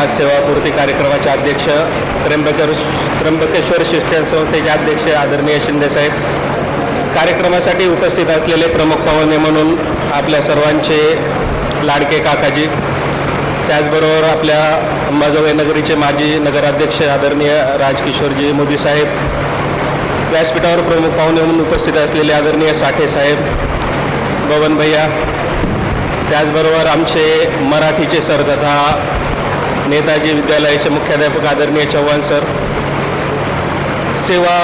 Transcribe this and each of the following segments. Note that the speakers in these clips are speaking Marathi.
सेवापूर्ती कार्यक्रमाचे अध्यक्ष त्र्यंबकेश्वर शिक्षण संस्थेचे अध्यक्ष आदरणीय शिंदेसाहेब, कार्यक्रमासाठी उपस्थित असलेले प्रमुख पाहुणे म्हणून आपल्या सर्वांचे लाडके काकाजी, त्याचबरोबर आपल्या अंबाजोगाई नगरीचे माजी नगराध्यक्ष आदरणीय राजकिशोरजी मोदी साहेब, व्यासपीठावर प्रमुख पाहुणे म्हणून उपस्थित असलेले आदरणीय साठे साहेब, बबन भैया, त्याचबरोबर आमचे मराठीचे सर तथा नेताजी विद्यालयाचे मुख्याध्यापक आदरणीय चव्हाण सर, सेवा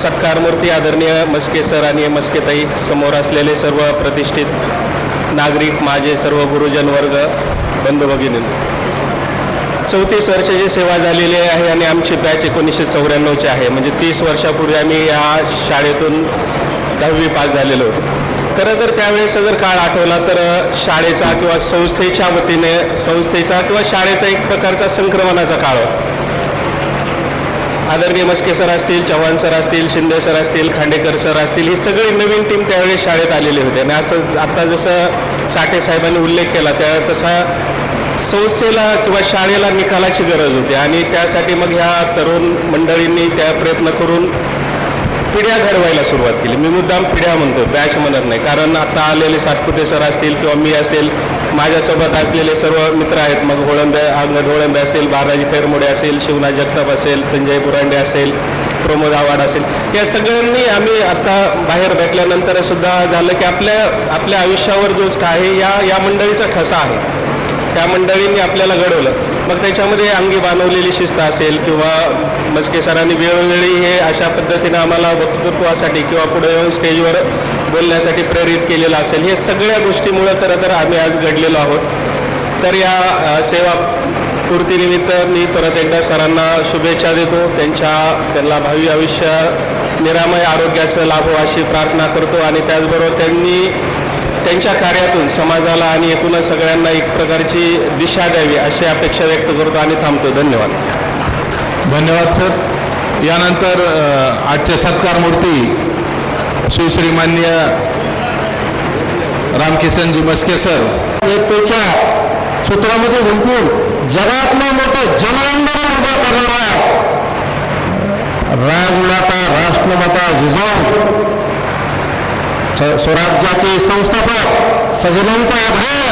सत्कारमूर्ती आदरणीय मस्के सर आणि मस्केताई, समोर असलेले सर्व प्रतिष्ठित नागरिक, माझे सर्व गुरुजन वर्ग, बंधू भगिनी, 34 वर्षाची सेवा झालेली आहे आणि आमची बॅच 1994ची आहे. म्हणजे 30 वर्षापूर्वी आम्ही या शाळेतून 10वी पास झालेलो होतो. खरं तर त्यावेळेस जर काळ आठवला तर शाळेचा किंवा संस्थेच्या वतीने संस्थेचा किंवा शाळेचा एक प्रकारचा संक्रमणाचा काळ होता. आदरणीय मस्के सर असतील, चव्हाण सर असतील, शिंदे सर असतील, खांडेकर सर असतील, ही सगळी नवीन टीम त्यावेळेस शाळेत आलेली होती. आणि असं आता जसं साठे साहेबांनी उल्लेख केला त्या तसा संस्थेला किंवा शाळेला निकालाची गरज होती आणि त्यासाठी मग ह्या तरुण मंडळींनी त्या प्रयत्न करून पिढ्या घडवायला सुरुवात केली. मी मुद्दाम पिढ्या म्हणतो, बॅच म्हणत नाही, कारण आता आलेले सातपुते सर असतील किंवा मी असेल, माझ्यासोबत असलेले सर्व मित्र आहेत, मग होळंबे अंगद होळंबे असतील, बालाजी खैरमोडे असेल, शिवनाथ जगताप असेल, संजय बुरांडे असेल, प्रमोद आव्हाड असेल, या सगळ्यांनी आम्ही आता बाहेर भेटल्यानंतर सुद्धा झालं की आपल्या आयुष्यावर जो आहे या मंडळीचा ठसा आहे. त्या मंडळींनी आपल्याला घडवलं. मग त्याच्यामध्ये अंगी बांधवलेली शिस्त असेल किंवा मस्के सरांनी वेळोवेळी हे अशा पद्धतीनं आम्हाला वक्तृत्वासाठी किंवा पुढे येऊन स्टेजवर बोलण्यासाठी प्रेरित केलेलं असेल. हे सगळ्या गोष्टीमुळं तर आम्ही आज घडलेलो आहोत. तर या सेवा पूर्तीनिमित्त मी परत एकदा सरांना शुभेच्छा देतो. त्यांना भावी आयुष्य निरामय आरोग्याचं लाभो अशी प्रार्थना करतो आणि त्याचबरोबर त्यांनी त्यांच्या कार्यातून समाजाला आणि एकूणच सगळ्यांना एक प्रकारची दिशा द्यावी अशी अपेक्षा व्यक्त करतो आणि थांबतो. धन्यवाद. धन्यवाद सर. यानंतर आजचे सत्कारमूर्ती श्री माननीय रामकिशनजी मस्के सर, एकतेच्या सूत्रामध्ये गुंतून जगातलं मोठं जनआंदोलन उभा करणारा राजमाता राष्ट्रमाता जिजाऊ, स्वराज्याचे संस्थापक, सजनांचा आधार,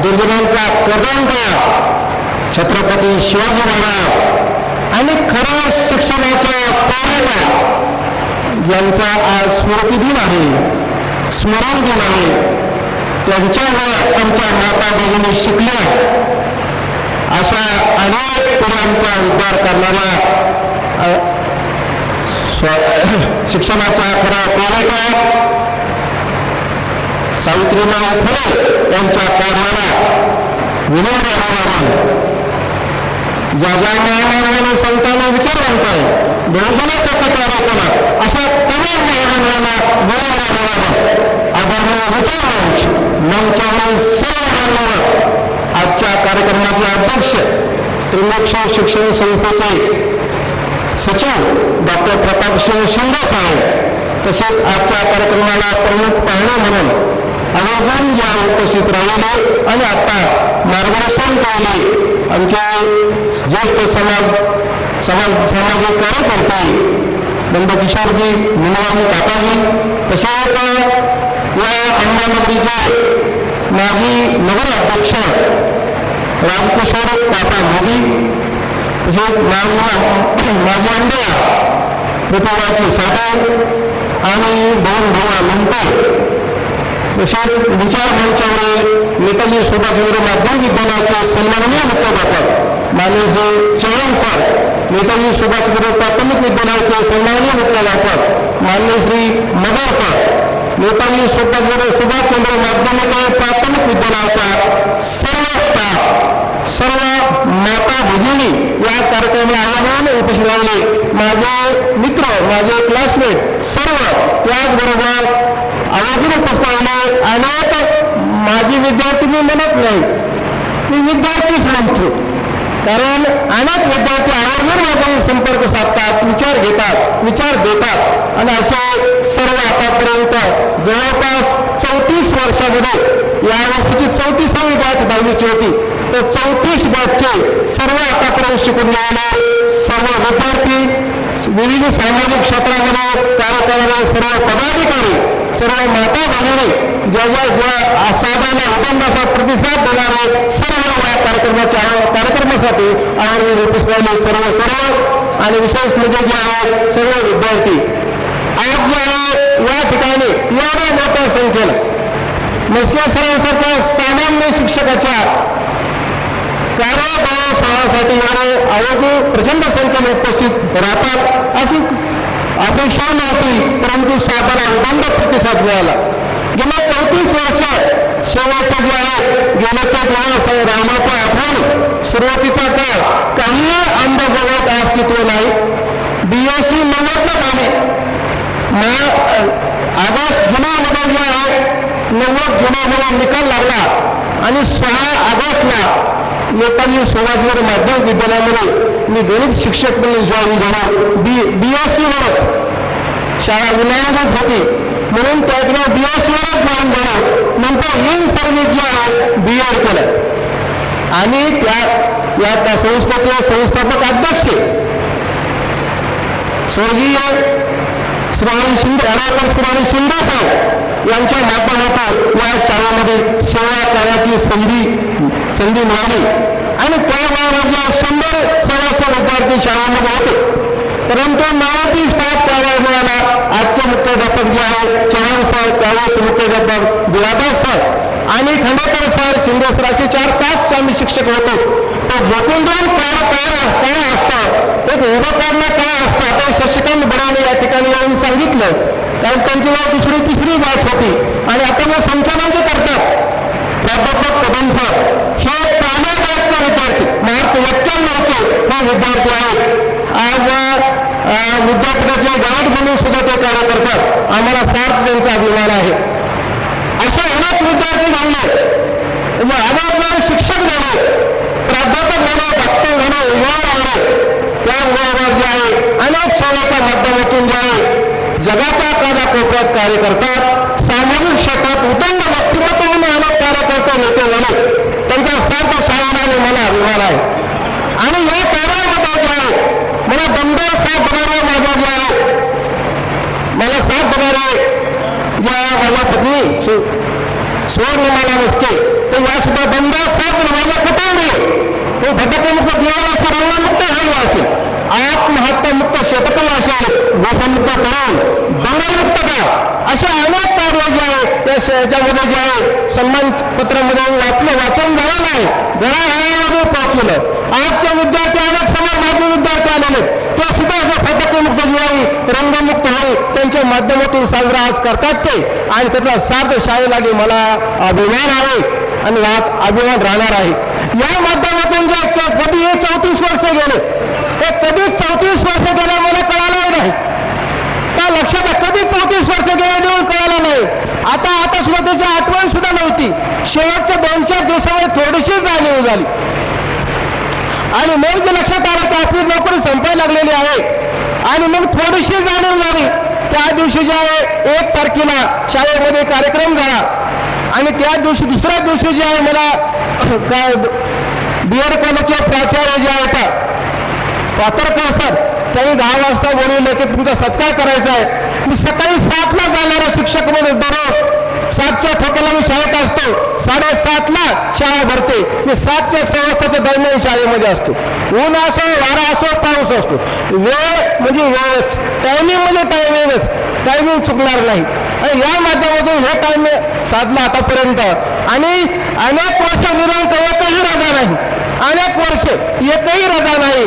दुर्जनांचा कर्दंता छत्रपती शिवाजी महाराज आणि खरं शिक्षणाचा तारका, ज्यांचा आज स्मृती दिन आहे, स्मरण दिन आहे, त्यांच्यामुळे आमच्या माता भगिनी शिकल्या. अशा अनेक पिढ्यांचा उद्धार करणाऱ्या शिक्षणाचा खरा तारका सावित्रीबाई फुले यांच्या कार्याला विनम्र आवाहन. ज्या न्यायमार्गाने संतांना विचारवंत आहे, बहुजन सत्ताकारोपणा अशा तरुण न्यायमार्गाला विनम्र आवाहन. आदरणीय विचारवंश मंचावरील सर्व मान्यवर, आजच्या कार्यक्रमाचे अध्यक्ष त्र्यंबकेश्वर शिक्षण संस्थेचे सचिव डॉक्टर प्रतापसिंह शिंदे साहेब, तसेच आजच्या कार्यक्रमाला प्रमुख पाहुणे म्हणून आवाजून या उपस्थित राहिले आणि आता मार्गदर्शन केले आमचे ज्येष्ठ सामाजिक कार्यकर्ते नंदकिशोरजी मिनवानी काकाजी, तसेच या अंबानगरीचे माजी नगराध्यक्ष राजकिशोर काका मोदी, तसेच माजी आमदार पृथ्वीराज साठे आणि भुवा मंत्री, तसेच विचार मंचावर नेताजी सुभाषचंद्र माध्यमिक विद्यालयाचे सन्माननीय मुख्याध्यापक माननीय श्री चव्हाण सर, नेताजी सुभाषचंद्र प्राथमिक विद्यालयाचे सन्माननीय मुख्याध्यापक माननीय श्री मगर सर, नेताजी सुभाषचंद्र माध्यमिक प्राथमिक विद्यालयाचा सर्व स्टाफ, सर्व माता भगिनी या कार्यक्रमाला आवाहन उपस्थित राहिले, माझे मित्र, माझे क्लासमेट सर्व, त्याचबरोबर आवाजून उपस्थित राहिले अनेक माझी विद्यार्थी मी म्हणत नाही, मी विद्यार्थीच म्हणतो, कारण अनेक विद्यार्थी आवर्जून माझ्याशी संपर्क साधतात, विचार घेतात, विचार देतात आणि असे सर्व आतापर्यंत जवळपास 34 वर्षामध्ये, या वर्षीची 34वी बॅच 10वीची होती, तर 34 बॅचचे सर्व आतापर्यंत शिकून गेलेले सर्व विद्यार्थी, विविध सामाजिक क्षेत्रामध्ये कार्य करणारे सर्व पदाधिकारी, सर्व माता भगिनी, ज्या साधायला उदंडाचा प्रतिसाद देणारे सर्व या कार्यक्रमासाठी आवर्जून उपस्थित सर्व आणि विशेष म्हणजे जे आहे सर्व विद्यार्थी आज जे आहे या ठिकाणी एवढ्या मोठ्या संख्येला मस्के सरांसारख्या सामान्य शिक्षकाच्या कार्यभावासाठी आवर्जून प्रचंड संख्येने उपस्थित राहतात अशी अपेक्षा नव्हती, परंतु साधारण उदंड प्रतिसाद मिळाला. गेल्या 34 वर्ष सेवेचं जे आहे गेलं तर जेव्हा रामाचा आपण सुरुवातीचा काळ काही अंदाजवळ अस्तित्व नाही. BSc 90 झाले, ऑगस्ट जुलैमध्ये जे आहे 90 जुलैमध्ये निकाल लागला आणि 6 ऑगस्टला नेताजी सुभाषनगर माध्यमिक विद्यालयामध्ये मी गणित शिक्षक म्हणून जॉईन झालो. BSc वरच शाळा विनायक होती म्हणून त्याकडे BSc वरच जॉईन झालो. नंतर इन सर्व्हिस जे आहे BEd केलं आणि त्या संस्थेचे संस्थापक अध्यक्ष स्वर्गीय श्रावण शिंदे साहेब यांच्या माध्यमातून या शाळेमध्ये सेवा करण्याची संधी मिळाली आणि त्यावेळेला 100 सव्वाशे विद्यार्थी शाळेमध्ये होते, परंतु 90 स्टाफ त्यावेळेला मिळाला. आजचे मुख्याध्यापक जे आहे चव्हाण साहेब, त्यावेळेस मुख्याध्यापक बिरादास साहेब आणि खंडेकर साहेब, शिंदे सर असे 4-5 आम्ही शिक्षक होतो. तर झोपून देऊन काय असतं, एक उभं करणं काय असतं, आता शशिकांत बडाने या ठिकाणी येऊन सांगितलं, कारण त्यांची वेळ 2री-3री बॅच होती आणि आता जे संचालन जे करतात प्राध्यापक कदम सर हे पहिल्या बॅचचे विद्यार्थी मार्च 91चे हे विद्यार्थी आहेत. आज विद्यापीठाचे गाईड म्हणून सुद्धा ते कार्य करतात. आम्हाला सार्थ त्यांचा अभिमान आहे. असे अनेक विद्यार्थी घडले, अनेक शिक्षक झाले, प्राध्यापक झाले, डॉक्टर झाले, इंजिनियर झाले. त्याचबरोबर जे आहे अनेक सेवेच्या माध्यमातून जे आहे जगाच्या कानाकोपऱ्यात कार्य करतात. सामाजिक क्षेत्रात उदंड व्यक्तिमत्व म्हणून अनेक कार्यकर्ते नेते झाले. त्यांच्या सार्थ शाळेने मला अभिमान आहे. आणि या कार्यामध्ये जे आहे मला दमदार साथ देणारे माझ्या जे आहे मला साथ देणारे ज्या माझ्या पत्नी सुवर्णमाला मस्के तर या सुद्धा दमदार साथ माझ्या कुटुंबीय तो भटकमुक्त जीवन असेल, रंगमुक्त झाले असेल, आत्महत्यामुक्त शेतकरी असेल, व्यसनमुक्त तरुण, दंगलमुक्त गाव अशा अनेक कार्य जे आहे याच्यामध्ये जे आहे सन्मानपत्रामध्ये वाचन झालं नाही, घराघरामध्ये पोहोचलं. आजचे विद्यार्थी अनेक समोर माझे विद्यार्थी आलेले ते सुद्धा असं फटकेमुक्त जीवाई रंगमुक्त होईल त्यांच्या माध्यमातून साजरा आज करतात ते आणि त्याचा सार्थ शाळेलागी मला अभिमान आहे आणि अभिमान राहणार आहे. या माध्यमातून जे कधी हे 34 वर्ष गेले, हे कधीच 34 वर्ष गेले मला कळालं नाही. त्या लक्षात कधी 34 वर्ष गेले देऊन कळालं नाही. आता सुद्धा त्याची आठवण सुद्धा नव्हती. शेवटच्या 2-4 दिवसामध्ये थोडीशी जाणीव झाली आणि मग जे लक्षात आलं की आपली नोकरी संपायला लागलेली आहे आणि मग थोडीशी जाणीव झाली. त्या दिवशी जे आहे 1 तारखेला शाळेमध्ये कार्यक्रम झाला आणि त्या दिवशी दुसऱ्या दिवशी जे आहे मला काय BEd कॉलेजचे प्राचार्य जे होता पातरकर सर त्यांनी 10 वाजता बोलवलं की तुमचा सत्कार करायचा आहे. मी सकाळी 7ला जाणारा शिक्षक मध्ये दररोज 7च्या ठोक्याला मी शाळेत असतो, 7:30ला शाळा भरते. मी 7च्या 6:15च्या दरम्यान शाळेमध्ये असतो. ऊन असो, वारा असो, पाऊस असतो. वेळ म्हणजे वेळच, टायमिंग म्हणजे टायमिंगच, टायमिंग चुकणार नाही. आणि या माध्यमातून हे टायमिंग साधलं आतापर्यंत आणि अनेक वर्ष निरंक एकही रजा नाही, अनेक वर्ष एकही रजा नाही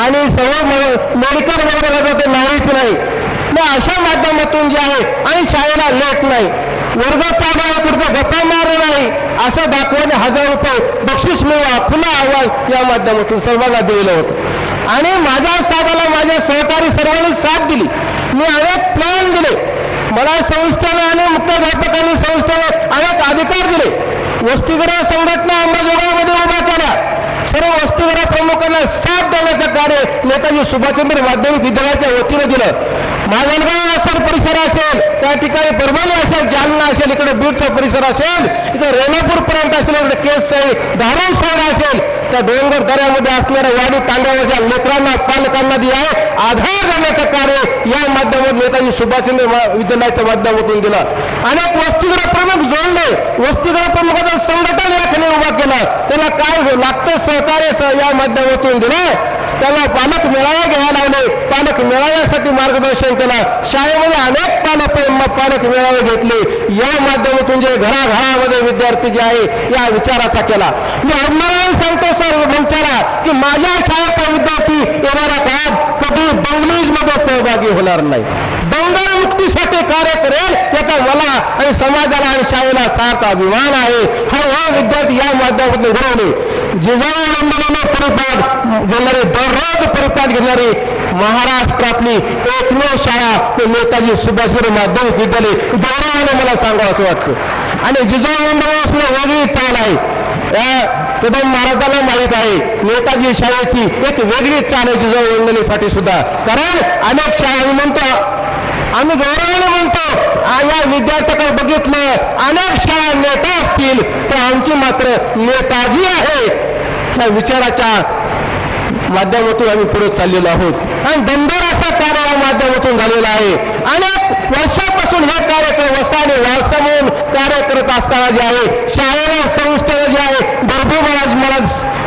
आणि सर्व मेडिकल वगैरे रजा ते नाहीच नाही. मग अशा माध्यमातून जे आहे आणि शाळेला लेट नाही, वर्ग चालवायला पुढचं गप्पा मारलं नाही असं दाखवणे 1000 रुपये बक्षीस मिळवा पुन्हा अहवाल या माध्यमातून सर्वांना दिलेलं होतं. आणि माझ्या साथाला माझ्या सहकारी सर्वांनी साथ दिली. मी अनेक प्लॅन दिले, मला संस्थेने आणि मुख्याध्यापकांनी संस्थेने अनेक अधिकार दिले. वसतिगृह संघटना अंबाजोगाईमध्ये उभ्या केल्या, सर्व वसतिगृह प्रमुखांना साथ देण्याचं कार्य नेताजी सुभाषचंद्र माध्यमिक विद्यालयाच्या वतीनं दिलं. माजलगाव असेल, परिसर असेल, त्या ठिकाणी परभणी असेल, जालना असेल, इकडे बीडचा परिसर असेल, इकडे रेणापूर पर्यंत असेल, इकडे केस साईड धाराव साईड असेल, त्या डोंगर दऱ्यामध्ये असणाऱ्या वाडी तांड्यावरच्या लेकरांना पालकांना जे आहे आधार देण्याचं कार्य या माध्यमातून नेताजी सुभाषचंद्र विद्यालयाच्या माध्यमातून दिलं. अनेक वसतिगृह प्रमुख जोडले, वसतिगृह प्रमुखाचं संघटन या ठिकाणी उभा केलं, त्याला काय लागतं सहकार्य या माध्यमातून दिलं. त्याला पालक मेळावे घ्यायला लावले, पालक मेळाव्यासाठी मार्गदर्शन केलं. शाळेमध्ये अनेक पालक मेळावे घेतले. या माध्यमातून जे घराघरामध्ये विद्यार्थी जे आहे या विचाराचा केला. मी अभिमानाने सांगतो सर मंचाला की माझ्या शाळेचा विद्यार्थी येणाऱ्या काळात कधी दंगलीमध्ये सहभागी होणार नाही. दंगलमुक्तीसाठी कार्य करेल याचा मला आणि समाजाला आणि शाळेला सार्थ अभिमान आहे. हा विद्यार्थी या माध्यमातून घडवले. जिजाऊ आंदोलनाला परिपाठ घेणारे, दररोज परिपाठ घेणारी महाराष्ट्रातली एकमेव शाळा नेताजी सुभाषचंद्र माध्यमिक विद्यालय गौरवाने मला सांगावं असं वाटतं. आणि जिजाऊ आंदोलनाला वेगळी चाल आहे. कदम महाराजांना माहीत आहे नेताजी शाळेची एक वेगळी चाल आहे जिजाऊ आंदोलनासाठी सुद्धा. कारण अनेक शाळा आम्ही म्हणतो, आम्ही गौरवाने म्हणतो, या विद्यार्थ्याकडे बघितलं अनेक शाळा नेता असतील तर आमची मात्र नेताजी आहे या विचाराच्या माध्यमातून आम्ही पुढे चाललेलो आहोत. आणि दंडोर असा कार्य या माध्यमातून झालेला आहे. अनेक वर्षापासून हे कार्यक्रम वसाने वारसा म्हणून कार्य करत असताना जे आहे शाळेला संस्थेला जे आहे भरपूर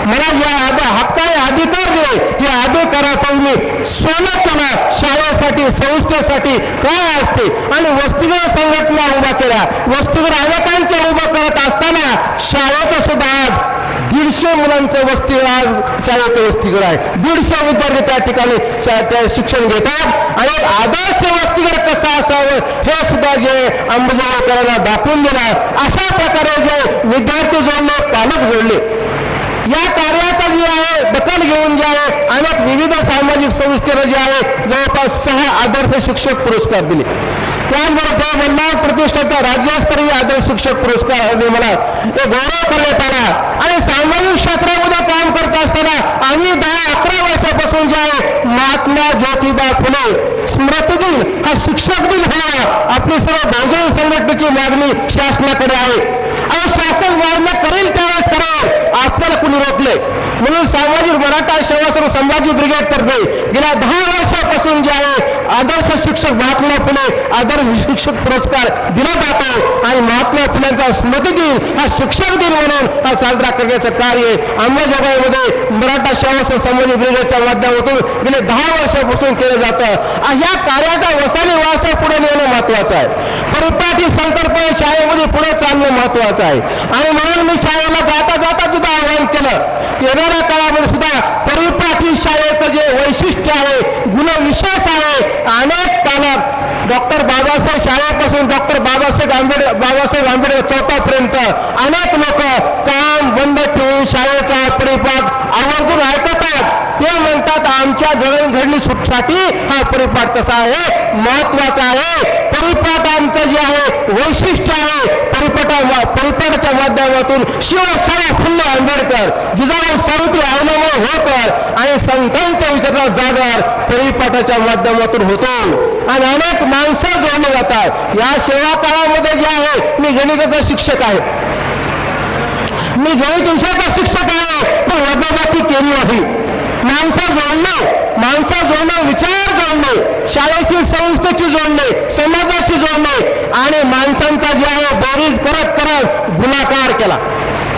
मला या हक्काने अधिकार दिले. या अधिकाराचा मी सोनं केला. शाळेसाठी संस्थेसाठी काय असते आणि वसतिगृह संघटना उभा केल्या. वसतिगृह अनेकांच्या उभं करत असताना शाळेचं सुद्धा आज 150 मुलांचं वसतिगृह आज शाळेचं वसतिगृह आहे. 150 विद्यार्थी त्या ठिकाणी शिक्षण घेतात. आणि एक आदर्श वसतिगृह कसं असावं हे सुद्धा जे अंमलबजावणीकरांना दाखवून देणार अशा प्रकारे जे विद्यार्थी जोडले, पालक जोडले, या कार्याचा जे आहे दखल घेऊन जे आहे अनेक विविध सामाजिक संस्थेला जे आहे जवळपास 6 आदर्श शिक्षक पुरस्कार दिले. त्याचबरोबर मल्हार प्रतिष्ठानचा राज्यस्तरीय आदर्श शिक्षक पुरस्कार मला गौरव करण्यात आला. आणि सामाजिक क्षेत्रामध्ये काम करत असताना आम्ही 10-11 वर्षापासून जे आहे महात्मा ज्योतिबा फुले स्मृती दिन हा शिक्षक दिन व्हावा आपली सर्व बहुजन संघटनेची मागणी शासनाकडे आहे. आणि शासन मागण्या करेल त्यावेळेस करेल, आपल्याला कुणी रोखले. म्हणून सामाजिक मराठा सेवा संघ संभाजी ब्रिगेड तर्फे गेल्या 10 वर्षापासून जे आहे आदर्श शिक्षक महात्मा फुले आदर्श शिक्षक पुरस्कार दिला जातो. आणि महात्मा फुल्यांचा स्मृती दिन हा शिक्षक दिन म्हणून हा साजरा करण्याचं कार्य अंमलबजावणीमध्ये मराठा सेवा संघ संभाजी ब्रिगेडच्या माध्यमातून गेले 10 वर्षापासून केलं जातं. या कार्याचा वसाने वारसा पुढे नेणं महत्वाचं आहे. परिपाठी संकल्पना शाळेमध्ये पुढे चालणं महत्वाचं आहे. आणि म्हणून मी शाळेला जाता सुद्धा आवाहन केलं, येणाऱ्या काळामध्ये सुद्धा परिपाठी शाळेचं जे वैशिष्ट्य आहे, गुणविशेष आहे, अनेक पालक डॉक्टर बाबासाहेब शाळेपासून डॉक्टर बाबासाहेब आंबेडकर चौथापर्यंत अनेक लोक काम बंद ठेवून शाळेचा परिपाठ आवर्जून ऐकतात. ते म्हणतात आमच्या जडणघडणी सुखसाठी हा परिपाठ कसा आहे महत्वाचा आहे. परिपाठ आमचं जे आहे वैशिष्ट्य आहे. परिपाठाच्या माध्यमातून शिवशाळा फुले आंबेडकर, जिजाऊ सावित्री अण्णाभाऊ होळकर आणि संतांच्या विचाराला जागर परिपाठाच्या माध्यमातून होतो. आणि अनेक माणसं जोडली जातात. या सेवा काळामध्ये जे आहे मी गणिताचा शिक्षक आहे, मी गणित विषयाचा शिक्षक आहे, पण वजाबाकी केली नाही. माणसं जोडणे, विचार जोडणे, शाळेशी संस्थेची जोडणे, समाजाशी जोडणे आणि माणसांचा जे आहे बेरीज करत करत गुणाकार केला.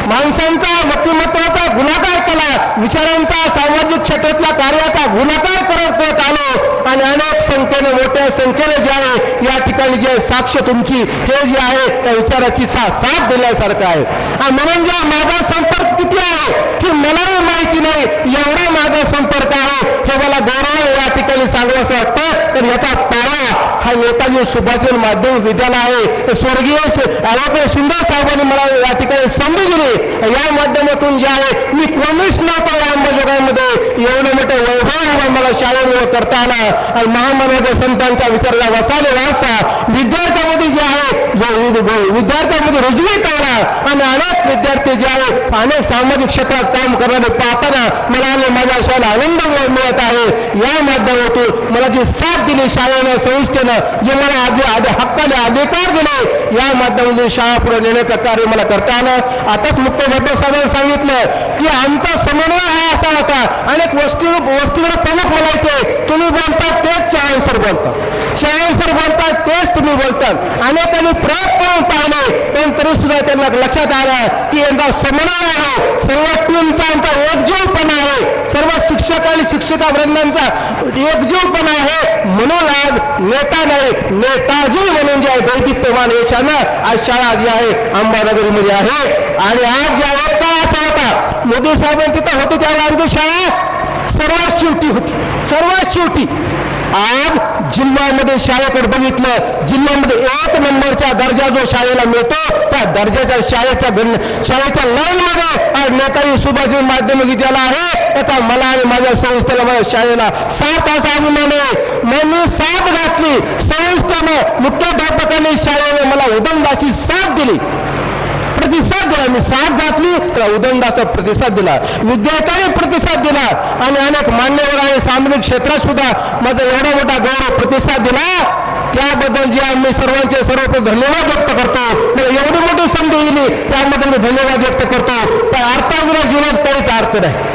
माणसांचा व्यक्तिमत्वाचा गुणाकार केला, विचारांचा सामाजिक क्षेत्रातल्या कार्याचा गुणाकार करत आलो. आणि अनेक संख्येने मोठ्या संख्येने जे आहे या ठिकाणी जे साक्ष तुमची हे जे आहे त्या विचाराची साथ दिल्यासारखं आहे. म्हणून जे माझा संपर्क किती आहे की मलाही माहिती नाही, एवढा माझा संपर्क आहे हे मला गौरवाने या ठिकाणी सांगावं असं वाटतं. तर याचा पाया हा नेताजी सुभाषचंद्र माध्यमिक विद्यालय आहे. स्वर्गीय शिंदे साहेबांनी मला या ठिकाणी संधी दिली. या माध्यमातून जे आहे मी कोणीच नव्हतो या अंमलबजावणीमध्ये एवढं मोठं वैभव सन्मान मला शाळेमुळे करता आला आणि महामानवाच्या संतांच्या विचाराला वसाले वारसा विद्यार्थ्यामध्ये जे आहे जो विद्यार्थ्यामध्ये रुजवीत आला आणि अनेक विद्यार्थी जे आहे अनेक सामाजिक क्षेत्रात काम करणारे पाहताना मला माझ्या शाळेला आनंद मिळत आहे. या माध्यमातून मला जी साथ दिली शाळेनं संस्थेनं जे मला हक्काने अधिकार दिले या माध्यमातून शाळा पुढे नेण्याचं कार्य मला करता आलं. आताच मुख्याध्यापक साहेबांनी सांगितलं की आमचा समन्वय हा असा होता. अनेक वस्तूवर प्रमुख बोलायचे तुम्ही बोलता तेच शाळेसर बोलता शाळेसर बोलता तेच तुम्ही बोलतात. अनेकांनी प्रयोग करून पाहिले पण तरी सुद्धा त्यांना लक्षात आलं की यांचा समन्वय आहे सर्व टीमचा आमचा एकजीवपणा आहे सर्व शिक्षक आणि शिक्षिका वृंदांचा एकजीवपणा आहे म्हणून आज नेता नाही नेताजी म्हणून जे आहे दैदिप्यमान यशानं आज शाळा जी आहे अंबानगरीमध्ये आहे. आणि आज ज्या एक काळ असा होता मोदी साहेबांनी तिथं होती त्यावेळी आमची शाळा सर्वात शेवटी होती सर्वात शेवटी. आज जिल्ह्यामध्ये शाळेकडे बघितलं जिल्ह्यामध्ये 1 नंबरचा दर्जा जो शाळेला मिळतो त्या दर्जाच्या शाळेच्या लाईनमध्ये आज नेताजी सुभाषचंद्र माध्यमिक विद्यालय आहे. याचा मला आणि माझ्या संस्थेला माझ्या शाळेला 7 असा अभिमान आहे. मग मी साथ घातली संस्थेनं मुख्याध्यापकांनी शाळेने मला उदंडाची साथ दिली प्रतिसाद दिला. मी साथ घातली तर उदंडाचा प्रतिसाद दिला विद्यार्थ्यांनी प्रतिसाद दिला आणि अनेक मान्यवर आणि सामाजिक क्षेत्रात सुद्धा माझा एवढा मोठा गौरव प्रतिसाद दिला. त्याबद्दल जे आम्ही सर्वांचे सर्वप्रथम धन्यवाद व्यक्त करतो. मला एवढी मोठी संधी दिली त्याबद्दल मी धन्यवाद व्यक्त करतो. पण अर्थाविना जीवनात काहीच अर्थ नाही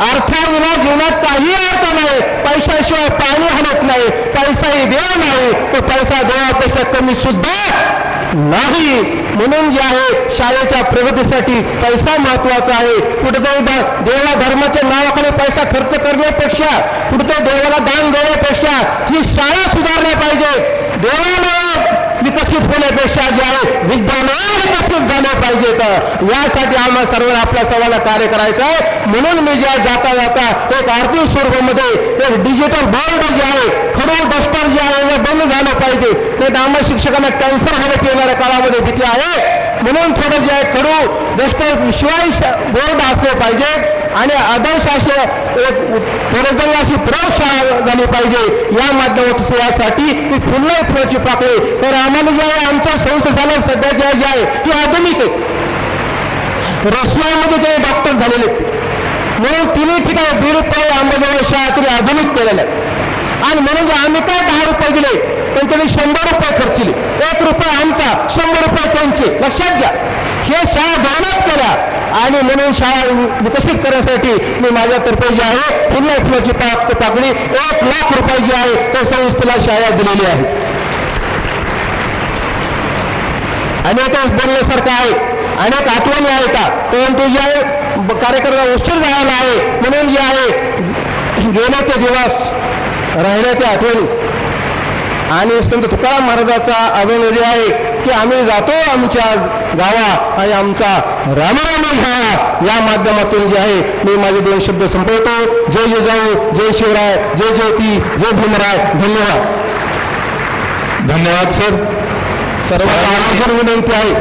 अर्थाविना जीवनात काही अर्थ नाही. पैशाशिवाय पाणी हलत नाही पैसाही देव नाही तो पैसा देवापेक्षा कमी सुद्धा नाही. म्हणून जे आहे शाळेच्या प्रगतीसाठी पैसा महत्वाचा आहे. कुठेतरी देवा धर्माच्या नावाखाली पैसा खर्च करण्यापेक्षा कुठेतरी देवाला दान देण्यापेक्षा ही शाळा सुधारल्या पाहिजे. देवाला विकसित होण्यापेक्षा जे आहे विद्यालय विकसित झाले पाहिजेत. यासाठी आम्हाला सर्वांना आपल्या सर्वांना कार्य करायचं आहे. म्हणून मी ज्या जाता जाता एक आर्थिक स्वरूपामध्ये एक डिजिटल बोर्ड जे आहे खडू डस्टर जे आहे बंद झालं पाहिजे. नाही तर आम्हाला शिक्षकांना कॅन्सर होण्याची येणाऱ्या काळामध्ये भीती आहे. म्हणून थोडं जे आहे खडू डस्टर शिवाय बोर्ड असले पाहिजे आणि आदर्श असे थोडं अशी प्रयोगशाळा झाली पाहिजे. या माध्यमातून यासाठी मी पुन्हा फुलाची पाकळी तर आम्हाला जे आहे आमच्या संस्थेला सध्याच्या जे आहे ती आधुनिक आहे. रशियामध्ये ते डॉक्टर झालेले म्हणून तिन्ही ठिकाणी 2 रुपये अंबाजोगाई शाळा तरी आधुनिक केलेल्या आणि म्हणून आम्ही काय 10 रुपये दिले पण त्यांनी 100 रुपये खर्चले. 1 रुपया आमचा 100 रुपये त्यांचे लक्षात घ्या. हे शाळा डेव्हलप करा आणि म्हणून शाळा विकसित करण्यासाठी मी माझ्यातर्फे जे आहे पुन्हा फुलाची पाकळी 1 लाख रुपये जी आहे त्या संस्थेला शाळा दिलेली आहे. अनेकच बोलण्यासारखं आहे अनेक आठवणी आहेत परंतु जे आहे कार्यक्रमाला उशीर झालेला आहे म्हणून जे आहे गेल्याचे दिवस राहण्याच्या आठवणी आणि संत तुकाराम महाराजाचा अभिनय जे आहे की आम्ही जातो आमच्या गावा आणि आमचा रामराम घ्या या माध्यमातून जे आहे मी माझे 2 शब्द संपवतो. जय जिजाऊ जय शिवराय जय ज्योती जय भीमराय. धन्यवाद सर. सर्व विनंती आहे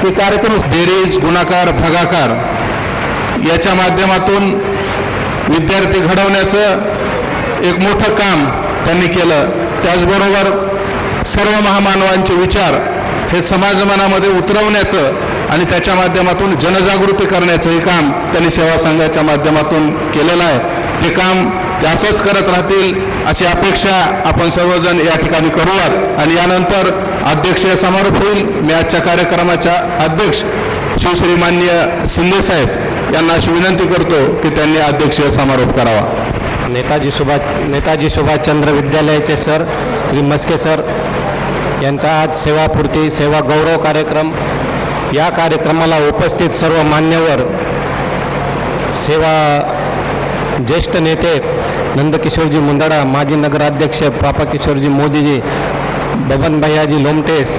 की कार्यक्रम बेरीज गुणाकार भागाकार याच्या माध्यमातून विद्यार्थी घडवण्याचं एक मोठं काम त्यांनी केलं. त्याचबरोबर सर्व महामानवांचे विचार हे समाजमनामध्ये उतरवण्याचं आणि त्याच्या माध्यमातून जनजागृती करण्याचं हे काम त्यांनी सेवा संघाच्या माध्यमातून केलेलं आहे. ते काम ते असंच करत राहतील अशी अपेक्षा आपण सर्वजण या ठिकाणी करूयात. आणि यानंतर अध्यक्षीय समारोप होईल. मी आजच्या कार्यक्रमाच्या अध्यक्ष शिवश्री माननीय शिंदे साहेब यांना अशी विनंती करतो की त्यांनी अध्यक्षीय समारोप करावा. नेताजी सुभाषचंद्र विद्यालयाचे सर श्री मस्के सर यांचा आज सेवापूर्ती सेवा गौरव कार्यक्रम. या कार्यक्रमाला उपस्थित सर्व मान्यवर सेवा ज्येष्ठ नेते नंदकिशोरजी मुंदडा माजी नगराध्यक्ष पापाकिशोरजी मोदीजी बबन भैयाजी लोमटेस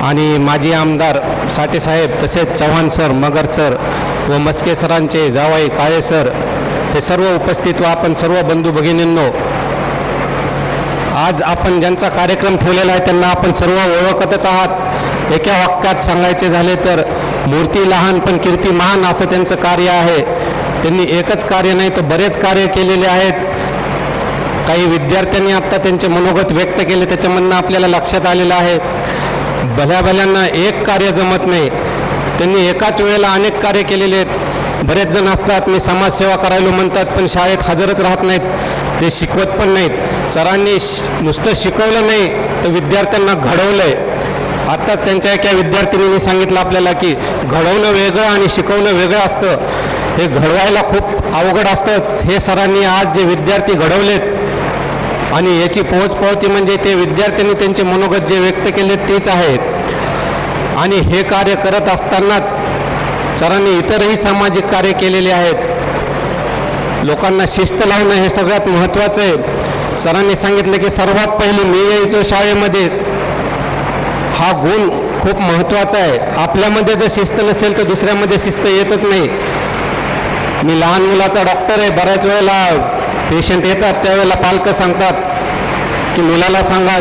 आणि माजी आमदार साठेसाहेब तसेच चव्हाण सर मगर सर व मस्के सरांचे जावाई काळे सर हे सर्व उपस्थित व आपण सर्व बंधू भगिनींनो आज आपण ज्यांचा कार्यक्रम ठेवलेला आहे त्यांना आपण सर्व ओळखतच आहात. एका वाक्यात सांगायचे झाले तर मूर्ती लहान पण कीर्ती महान असं त्यांचं कार्य आहे. त्यांनी एकच कार्य नाही तर बरेच कार्य केलेले आहेत. काही विद्यार्थ्यांनी आत्ता त्यांचे मनोगत व्यक्त केले, त्याच्यामधनं आपल्याला लक्षात आलेलं आहे भल्याभल्यांना एक कार्य जमत नाही. त्यांनी एकाच वेळेला अनेक कार्य केलेले आहेत. बरेच जण असतात मी समाजसेवा करायला म्हणतात पण शाळेत हजरच राहत नाहीत, ते शिकवत पण नाहीत. सरांनी नुसतं शिकवलं नाही तर विद्यार्थ्यांना घडवलं आहे. आत्ताच त्यांच्या एका विद्यार्थिनींनी सांगितलं आपल्याला की घडवणं वेगळं आणि शिकवणं वेगळं असतं. हे घडवायला खूप अवघड असतं. हे सरांनी आज जे विद्यार्थी घडवलेत आणि याची पोहोचपावती म्हणजे ते विद्यार्थ्यांनी त्यांचे मनोगत जे व्यक्त केले तेच आहेत. आणि हे कार्य करत असतानाच सरांनी इतरही सामाजिक कार्य केलेले आहेत. लोकांना शिस्त लावणं हे सगळ्यात महत्त्वाचं आहे. सरांनी सांगितलं की सर्वात पहिले मी यायचो शाळेमध्ये, हा गुण खूप महत्त्वाचा आहे. आपल्यामध्ये जर शिस्त नसेल तर दुसऱ्यामध्ये शिस्त येतच नाही. मी लहान मुलाचा डॉक्टर आहे. बऱ्याच वेळेला पेशंट येतात त्यावेळेला पालकं सांगतात की मुलाला सांगा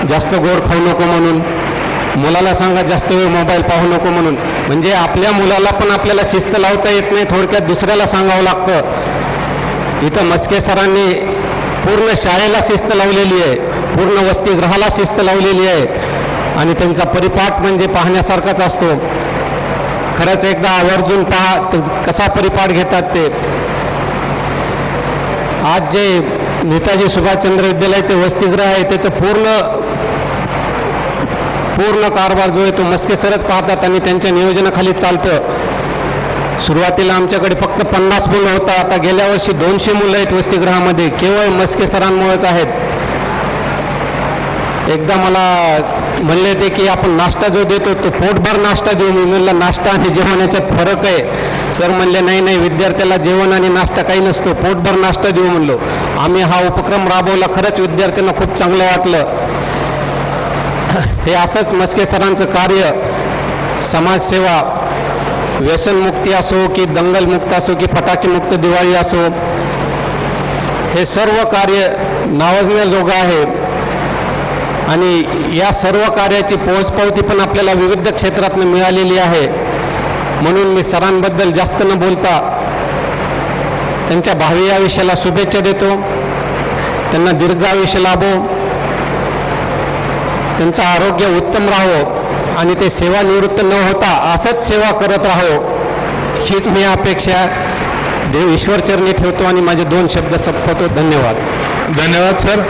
जास्त गोड खाऊ नको म्हणून, मुलाला सांगा जास्त वेळ मोबाईल पाहू नको म्हणून. म्हणजे आपल्या मुलाला पण आपल्याला शिस्त लावता येत नाही, थोडक्यात दुसऱ्याला सांगावं लागतं. इथं मस्के सरांनी पूर्ण शाळेला शिस्त लावलेली आहे, पूर्ण वसतिगृहाला शिस्त लावलेली आहे आणि त्यांचा परिपाठ म्हणजे पाहण्यासारखाच असतो. खरंच एकदा आवर्जून पहा कसा परिपाठ घेतात ते. आज जे नेताजी सुभाषचंद्र विद्यालयाचे वसतिगृह आहे त्याचं पूर्ण कारभार जो आहे तो मस्के सरच पाहतात आणि त्यांच्या नियोजनाखाली चालतं. सुरुवातीला आमच्याकडे फक्त 50 मुलं होता, आता गेल्या वर्षी 200 मुलं आहेत वसतिगृहामध्ये, केवळ मस्के सरांमुळेच आहेत. एकदा मला म्हणले ते की आपण नाश्ता जो देतो तो पोटभर नाश्ता देऊ. मी म्हणलं नाश्ता आणि जेवण याच्यात फरक आहे. सर म्हणले नाही विद्यार्थ्याला जेवण आणि नाश्ता काही नसतो, पोटभर नाश्ता देऊ म्हणलो. आम्ही हा उपक्रम राबवला, खरंच विद्यार्थ्यांना खूप चांगलं वाटलं. हे असंच मस्के सरांचं कार्य, समाजसेवा, व्यसनमुक्ती असो की दंगलमुक्त असो की फटाकेमुक्त दिवाळी असो, हे सर्व कार्य नावाजण्याजोगं आहे. आणि या सर्व कार्याची पोहोचपावती पण आपल्याला विविध क्षेत्रातून मिळालेली आहे. म्हणून मी सरांबद्दल जास्त न बोलता त्यांच्या भावी आयुष्याला शुभेच्छा देतो. त्यांना दीर्घ आयुष्य लाभो, त्यांचं आरोग्य उत्तम राहो आणि ते सेवानिवृत्त न होता असंच सेवा करत राहो, हीच मी अपेक्षा देव ईश्वरचरणी ठेवतो आणि माझे 2 शब्द संपवतो. धन्यवाद. धन्यवाद सर.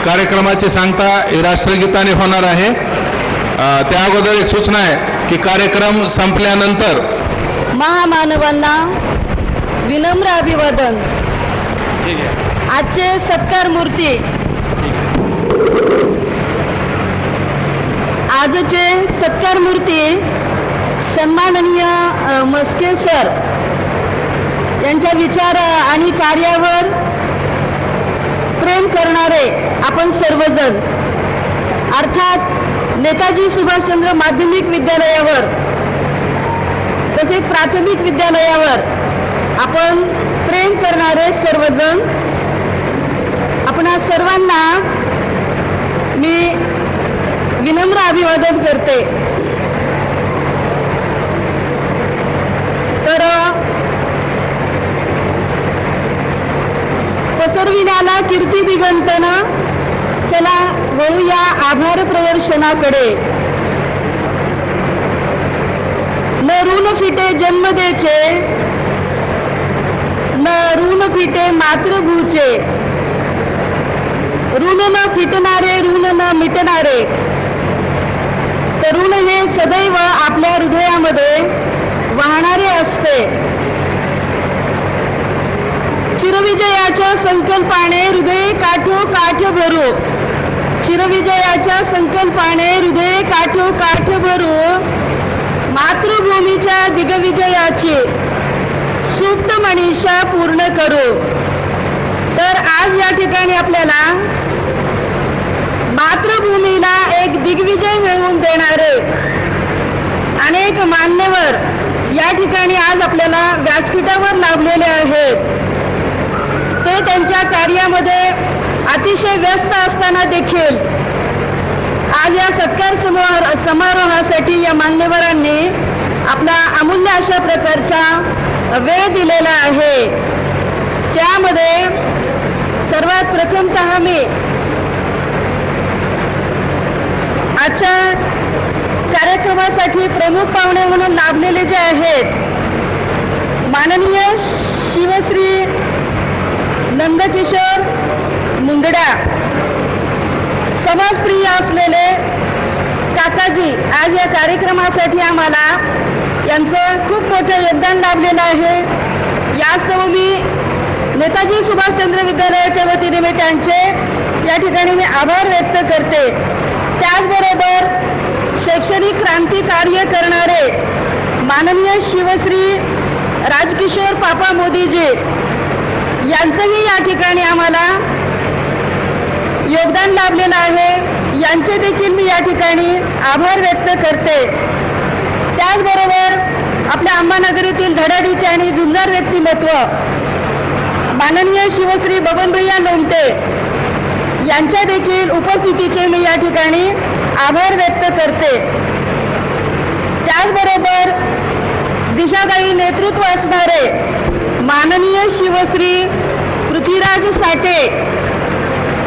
कार्यक्रमाची सांगता राष्ट्रगीताने होणार आहे. त्या अगोदर एक सूचना आहे की कार्यक्रम संपल्यानंतर महामानवांना विनम्र अभिवादन. आजचे सत्कार मूर्ती, आजचे सत्कार मूर्ती सन्माननीय मस्के सर यांच्या विचार आणि कार्यावर प्रेम करणारे आपण सर्वजण, अर्थात नेताजी सुभाषचंद्र माध्यमिक विद्यालयावर तसेच प्राथमिक विद्यालयावर आपण प्रेम करणारे सर्वजण, आपणा सर्वांना मी विनम्र अभिवादन करते. तर पसरविण्याला कीर्ती दिगंतनं चला वळूया आभार प्रदर्शनाकडे. न ऋण फिटे जन्म देचे, न ऋण फिटे मातृभूचे, ऋण न फिटणारे ऋण न मिटणारे, तर ऋण हे सदैव आपल्या हृदयामध्ये वाहणारे असते. चिरविजयाच्या संकल्पाने हृदय काठोकाठ भरू, चिरविजयाच्या संकल्पाने हृदय काठोकाठ भरू, मातृभूमीच्या दिग्विजयाची सुप्त मनीषा पूर्ण करू. तर आज या ठिकाणी आपल्याला मातृभूमीला एक दिग्विजय मिळवून देणारे अनेक मान्यवर या ठिकाणी आज आपल्याला व्यासपीठावर लाभलेले आहेत. ते त्यांच्या कार्यामध्ये अतिशय व्यस्त असताना देखील आज या सत्कार समारोहासाठी या मान्यवरांनी आपला अमूल्य अशा प्रकारचा वेळ दिलेला आहे. त्यामध्ये सर्वात प्रथमतः मी आजच्या कार्यक्रमासाठी प्रमुख पाहुणे म्हणून लाभलेले जे आहेत माननीय शिवश्री नंदकिशोर मुंदडा, समाजप्रिय असलेले काकाजी आज या कार्यक्रमासाठी आम्हाला यांचं खूप मोठं योगदान लाभलेलं आहे. यास्तव मी नेताजी सुभाषचंद्र विद्यालयाच्या वतीने मी त्यांचे या ठिकाणी मी आभार व्यक्त करते. त्याचबरोबर शैक्षणिक क्रांती कार्य करणारे माननीय शिवश्री राजकिशोर पापा मोदीजी यांचंही या ठिकाणी आम्हाला योगदान लाभलेलं आहे. यांचे देखील मी या ठिकाणी आभार व्यक्त करते. त्याचबरोबर आपल्या अंबानगरीतील धडाडीचे आणि झुंजार व्यक्तिमत्व माननीय शिवश्री बबनभैया लोमटे यांच्या देखील उपस्थितीचे मी या ठिकाणी आभार व्यक्त करते. त्याचबरोबर दिशादायी नेतृत्व असणारे माननीय शिवश्री पृथ्वीराज साठे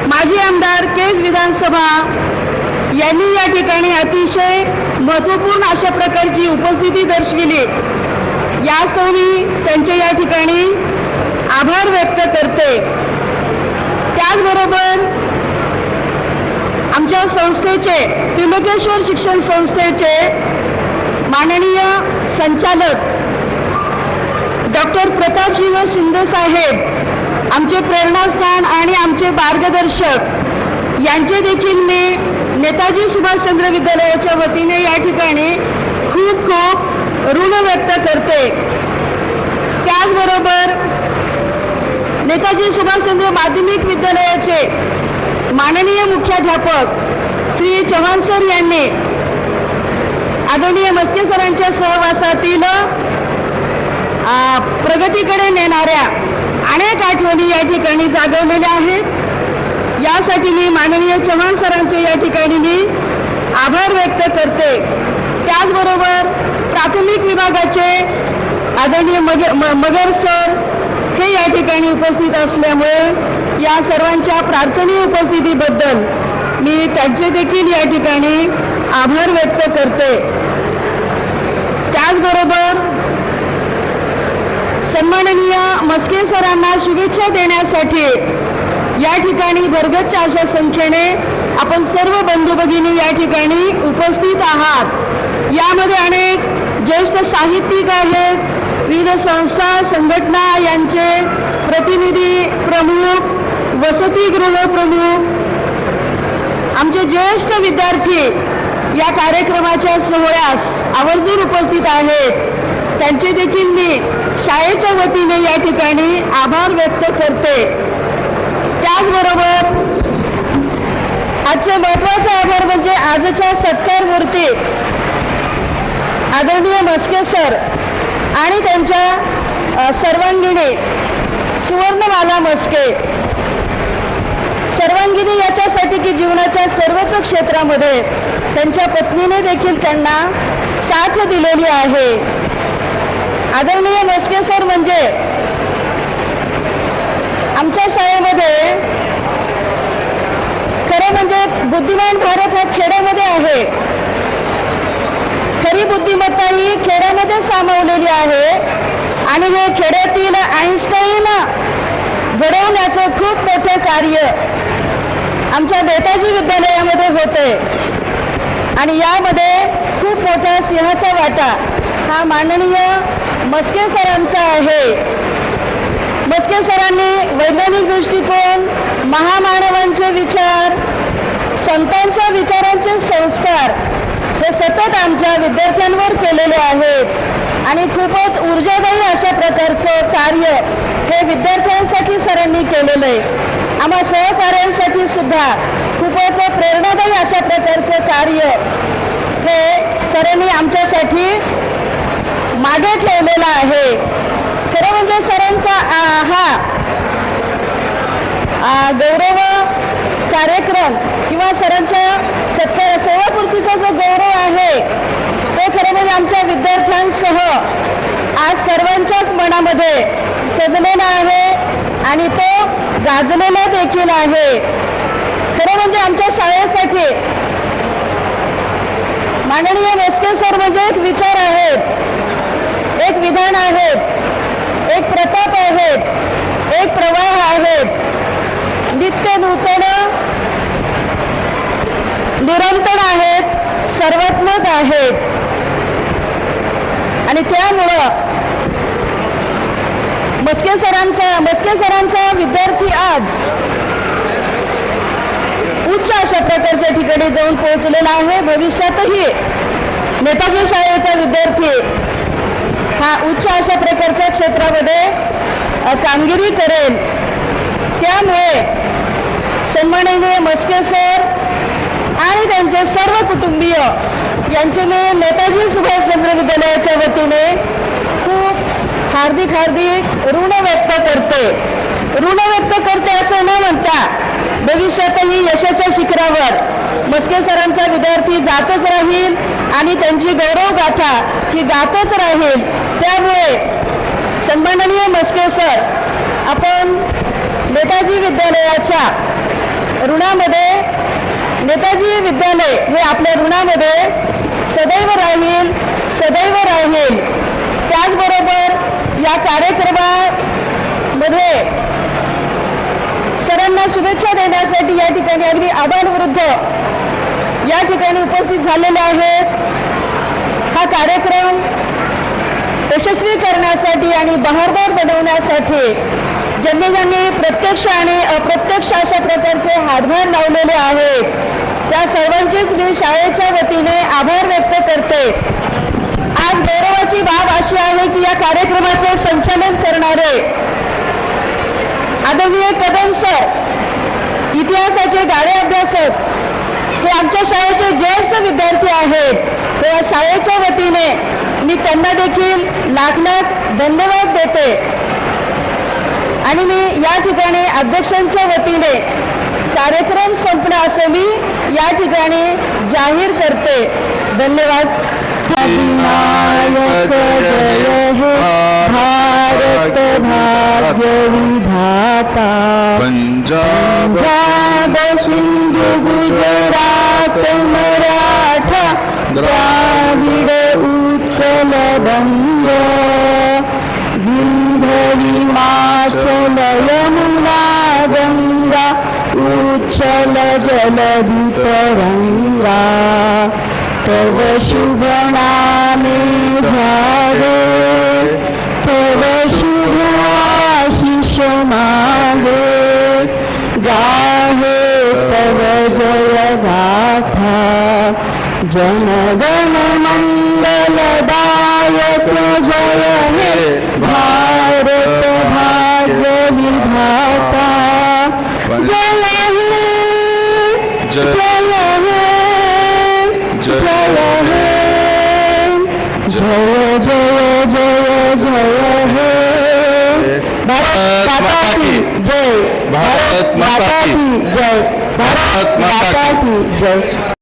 माजी आमदार केज विधानसभा यांनी या ठिकाणी अतिशय महत्त्वपूर्ण अशा प्रकारची उपस्थिती दर्शविली. यास्तव मी त्यांचे या ठिकाणी आभार व्यक्त करते. त्याचबरोबर आमच्या संस्थेचे त्र्यंबकेश्वर शिक्षण संस्थेचे माननीय संचालक डॉक्टर प्रतापसिंह शिंदे साहेब, आमचे प्रेरणास्थान आणि आमचे मार्गदर्शक यांचे देखील मी नेताजी सुभाषचंद्र विद्यालयाच्या वतीने या ठिकाणी खूप खूप ऋण व्यक्त करते. त्याचबरोबर नेताजी सुभाषचंद्र माध्यमिक विद्यालयाचे माननीय मुख्याध्यापक श्री चव्हाण सर यांनी आदरणीय मस्के सरांच्या सहवासातील प्रगतीकडे नेणाऱ्या अनेक आठवणी या ठिकाणी जागवलेल्या आहेत. यासाठी मी माननीय चव्हाण सरांचे या ठिकाणी मी आभार व्यक्त करते. त्याचबरोबर प्राथमिक विभागाचे आदरणीय मगर सर हे या ठिकाणी उपस्थित असल्यामुळे या सर्वांच्या प्रार्थनीय उपस्थितीबद्दल मी त्यांचे देखील या ठिकाणी आभार व्यक्त करते. त्याचबरोबर सन्माननीय मस्के सरांना शुभेच्छा देण्यासाठी या ठिकाणी भरगच्च अशा संख्येने आपण सर्व बंधू भगिनी या ठिकाणी उपस्थित आहात. यामध्ये अनेक ज्येष्ठ साहित्यिक आहेत, विविध संस्था संघटना यांचे प्रतिनिधी प्रमुख, वसतिगृह प्रमुख, आमचे ज्येष्ठ विद्यार्थी या कार्यक्रमाच्या सोहळ्यास आवर्जून उपस्थित आहेत. त्यांचे देखील मी शाळेच्या वतीने या ठिकाणी आभार व्यक्त करते. त्याचबरोबर आजचे महत्त्वाचे आभार म्हणजे आजच्या सत्कारमूर्ती आदरणीय मस्के सर आणि त्यांच्या सर्वांगिणी सुवर्णमाला मस्के. सर्वांगिनी याच्यासाठी की जीवनाच्या सर्वच क्षेत्रामध्ये त्यांच्या पत्नीने देखील त्यांना साथ दिलेली आहे. आदरणीय मस्के सर म्हणजे आमच्या शाळेमध्ये खरं म्हणजे बुद्धिमान भारत हा खेड्यामध्ये आहे. खरी बुद्धिमत्ता ही खेड्यामध्ये सामावलेली आहे आणि हे खेड्यातील आईन्स्टाईन घडवण्याचं खूप मोठे कार्य आमच्या नेताजी विद्यालयामध्ये होते आणि यामध्ये खूप मोठा सिंहाचा वाटा हा माननीय मस्के सरांचा आहे. मस्के सरांनी वैज्ञानिक दृष्टिकोन, महामानवांचे विचार, संतांच्या विचारांचे संस्कार हे सतत आमच्या विद्यार्थ्यांवर केलेले आहेत आणि खूपच ऊर्जादायी अशा प्रकारचं कार्य हे विद्यार्थ्यांसाठी सरांनी केलेलं आहे. आम्हा सहकार्यांसाठी सुद्धा खूपच प्रेरणादायी अशा प्रकारचं कार्य हे सरांनी आमच्यासाठी मागे ठेवलेला आहे. खरं म्हणजे सरांचा हा गौरव कार्यक्रम किंवा सरांच्या सत्कार सेवापूर्तीचा जो गौरव आहे तो खरं म्हणजे आमच्या विद्यार्थ्यांसह आज सर्वांच्याच मनामध्ये सजलेला आहे आणि तो गाजलेला देखील आहे. खरं म्हणजे आमच्या शाळेसाठी माननीय मस्के सर म्हणजे एक विचार आहेत, एक विधान आहेत, एक प्रताप आहेत, एक प्रवाह आहेत, नित्य नूतन निरंतर आहेत, सर्वात्मक आहेत. आणि त्यामुळं मस्के सरांचा विद्यार्थी आज उच्च अशा प्रकारच्या ठिकाणी जाऊन पोहोचलेला आहे. भविष्यातही नेताजी शाळेचा विद्यार्थी हा उच्च अशा प्रकारच्या क्षेत्रामध्ये कामगिरी करेल. त्यामुळे सन्माननीय मस्के सर आणि त्यांचे सर्व कुटुंबीय यांचे मी नेताजी सुभाषचंद्र विद्यालयाच्या वतीने खूप हार्दिक ऋण व्यक्त करते असं न म्हणता भविष्यातही यशाच्या शिखरावर मस्के सरांचा विद्यार्थी जातच राहील आणि त्यांची गौरव गाथा ही गातच राहील. त्यामुळे सन्माननीय मस्के सर, आपण नेताजी विद्यालयाच्या ऋणामध्ये, नेताजी विद्यालय हे आपल्या ऋणामध्ये सदैव राहील. त्याचबरोबर या कार्यक्रमामध्ये सरांना शुभेच्छा देण्यासाठी या ठिकाणी अगदी आबालवृद्ध या ठिकाणी उपस्थित झालेले आहेत. हा कार्यक्रम यशस्वी करण्यासाठी आणि बहारदार बनवण्यासाठी ज्यांनी प्रत्यक्ष आणि अप्रत्यक्ष अशा प्रकारचे हातभार लावलेले आहेत त्या सर्वांचेच मी शाळेच्या वतीने आभार व्यक्त करते. आज गौरवाची बाब अशी आहे की या कार्यक्रमाचे संचालन करणारे आदरणीय कदम सर, इतिहासाचे गाडे अभ्यासक, हे आमच्या शाळेचे ज्येष्ठ विद्यार्थी आहेत. तेव्हा शाळेच्या वतीने मी त्यांना देखील लाख धन्यवाद देते. आणि मी या ठिकाणी अध्यक्षांच्या वतीने कार्यक्रम संपला असं मी या ठिकाणी जाहीर करते. धन्यवाद. अधिनायक जय हे भारत भाग्य विधाता, पंजाब सिंधु गुजरात मराठा द्राविड उत्कल बंग, हिमाचल यमुना गंगा उच्चल जलधि तरंगा, तव शुभ नामे जागे, तव शुभ आशीष मागे, गाहे तव जय गाथा, जनगण मंगलदायक जय हे भारत भाग्य विधाता, जय हे जय हे जय हे जय जय जय जय हे भारत माता की जय, भारत माता की जय, भारत माता की जय.